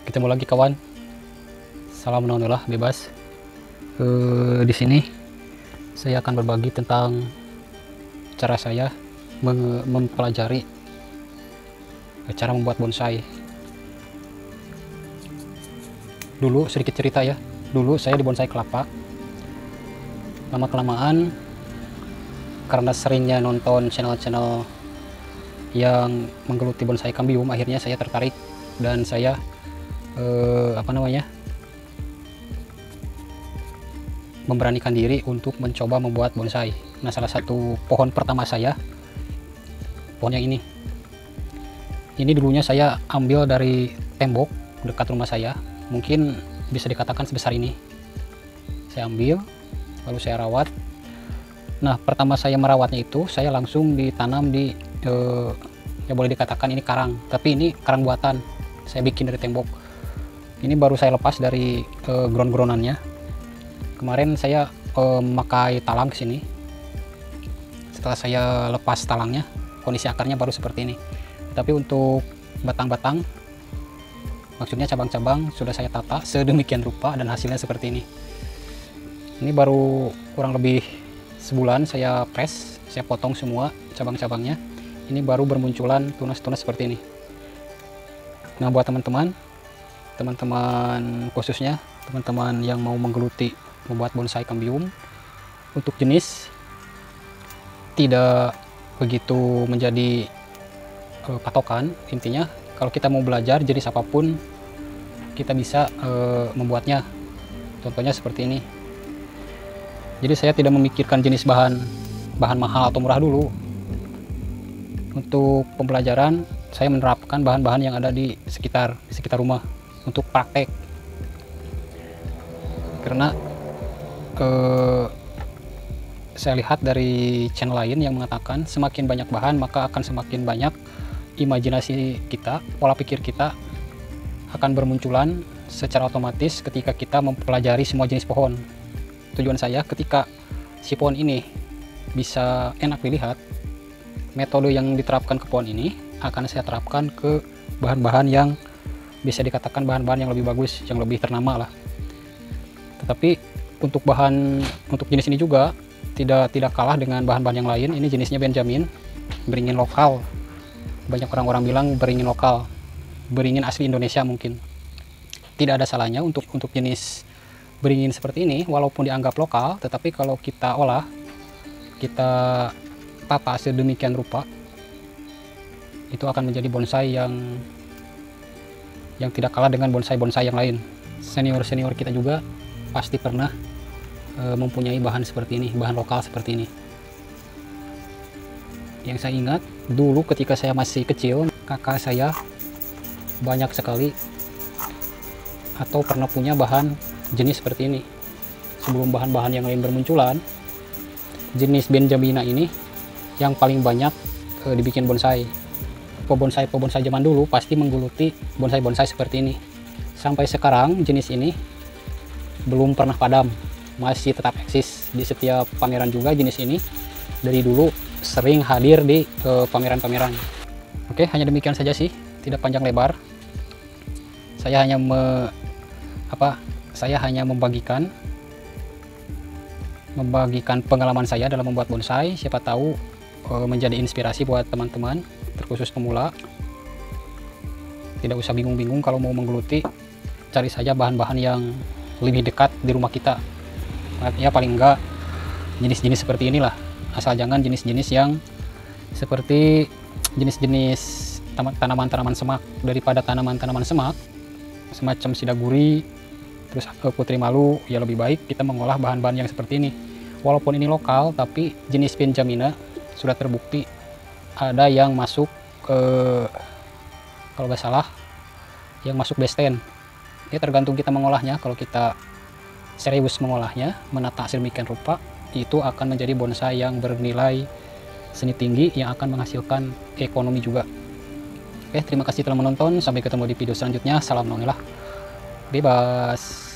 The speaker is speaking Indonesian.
Ketemu lagi kawan. Salam nonila bebas. Di sini saya akan berbagi tentang cara saya mempelajari cara membuat bonsai. Dulu sedikit cerita ya. Dulu saya di bonsai kelapa. Lama-kelamaan karena seringnya nonton channel-channel yang menggeluti bonsai cambium, akhirnya saya tertarik dan saya memberanikan diri untuk mencoba membuat bonsai. Nah, salah satu pohon pertama saya, pohon yang ini dulunya saya ambil dari tembok dekat rumah saya, mungkin bisa dikatakan sebesar ini. Saya ambil, lalu saya rawat. Nah, pertama saya merawatnya itu saya langsung ditanam di ya boleh dikatakan ini karang, tapi ini karang buatan, saya bikin dari tembok. Ini baru saya lepas dari ground-groundannya. Kemarin saya memakai talang ke sini. Setelah saya lepas talangnya, kondisi akarnya baru seperti ini. Tapi untuk batang-batang, maksudnya cabang-cabang, sudah saya tata sedemikian rupa dan hasilnya seperti ini. Ini baru kurang lebih sebulan saya press, saya potong semua cabang-cabangnya. Ini baru bermunculan tunas-tunas seperti ini. Nah, buat teman-teman khususnya teman-teman yang mau menggeluti membuat bonsai cambium, untuk jenis tidak begitu menjadi patokan. Intinya kalau kita mau belajar jenis apapun kita bisa membuatnya. Contohnya seperti ini. Jadi saya tidak memikirkan jenis bahan mahal atau murah dulu. Untuk pembelajaran saya menerapkan bahan-bahan yang ada di sekitar rumah untuk praktek. Karena saya lihat dari channel lain yang mengatakan semakin banyak bahan maka akan semakin banyak imajinasi kita, pola pikir kita akan bermunculan secara otomatis ketika kita mempelajari semua jenis pohon. Tujuan saya ketika si pohon ini bisa enak dilihat, metode yang diterapkan ke pohon ini akan saya terapkan ke bahan-bahan yang bisa dikatakan bahan-bahan yang lebih bagus, yang lebih ternama lah. Tetapi untuk jenis ini juga tidak kalah dengan bahan-bahan yang lain. Ini jenisnya Benjamin, beringin lokal. Banyak orang-orang bilang beringin lokal, beringin asli Indonesia mungkin. Tidak ada salahnya untuk jenis beringin seperti ini, walaupun dianggap lokal, tetapi kalau kita olah, kita tata sedemikian rupa, itu akan menjadi bonsai yang tidak kalah dengan bonsai-bonsai yang lain. Senior-senior kita juga pasti pernah mempunyai bahan seperti ini, bahan lokal seperti ini. Yang saya ingat dulu ketika saya masih kecil, kakak saya banyak sekali atau pernah punya bahan jenis seperti ini. Sebelum bahan-bahan yang lain bermunculan, jenis Benjamina ini yang paling banyak dibikin bonsai. Pebonsai zaman dulu pasti menggeluti bonsai-bonsai seperti ini. Sampai sekarang jenis ini belum pernah padam, masih tetap eksis di setiap pameran juga. Jenis ini dari dulu sering hadir di pameran-pameran. Oke, hanya demikian saja sih, tidak panjang lebar. Saya hanya membagikan pengalaman saya dalam membuat bonsai. Siapa tahu menjadi inspirasi buat teman-teman, terkhusus pemula. Tidak usah bingung-bingung kalau mau menggeluti, cari saja bahan-bahan yang lebih dekat di rumah kita. Ya paling enggak jenis-jenis seperti inilah. Asal jangan jenis-jenis yang seperti jenis-jenis tanaman-tanaman semak. Daripada tanaman-tanaman semak semacam sidaguri, terus putri malu, ya lebih baik kita mengolah bahan-bahan yang seperti ini. Walaupun ini lokal, tapi jenis Benjamina sudah terbukti ada yang masuk kalau nggak salah yang masuk best 10. Ya tergantung kita mengolahnya. Kalau kita serius mengolahnya, menata sedemikian rupa, itu akan menjadi bonsai yang bernilai seni tinggi yang akan menghasilkan ekonomi juga. Oke, terima kasih telah menonton. Sampai ketemu di video selanjutnya. Salam nonilah bebas.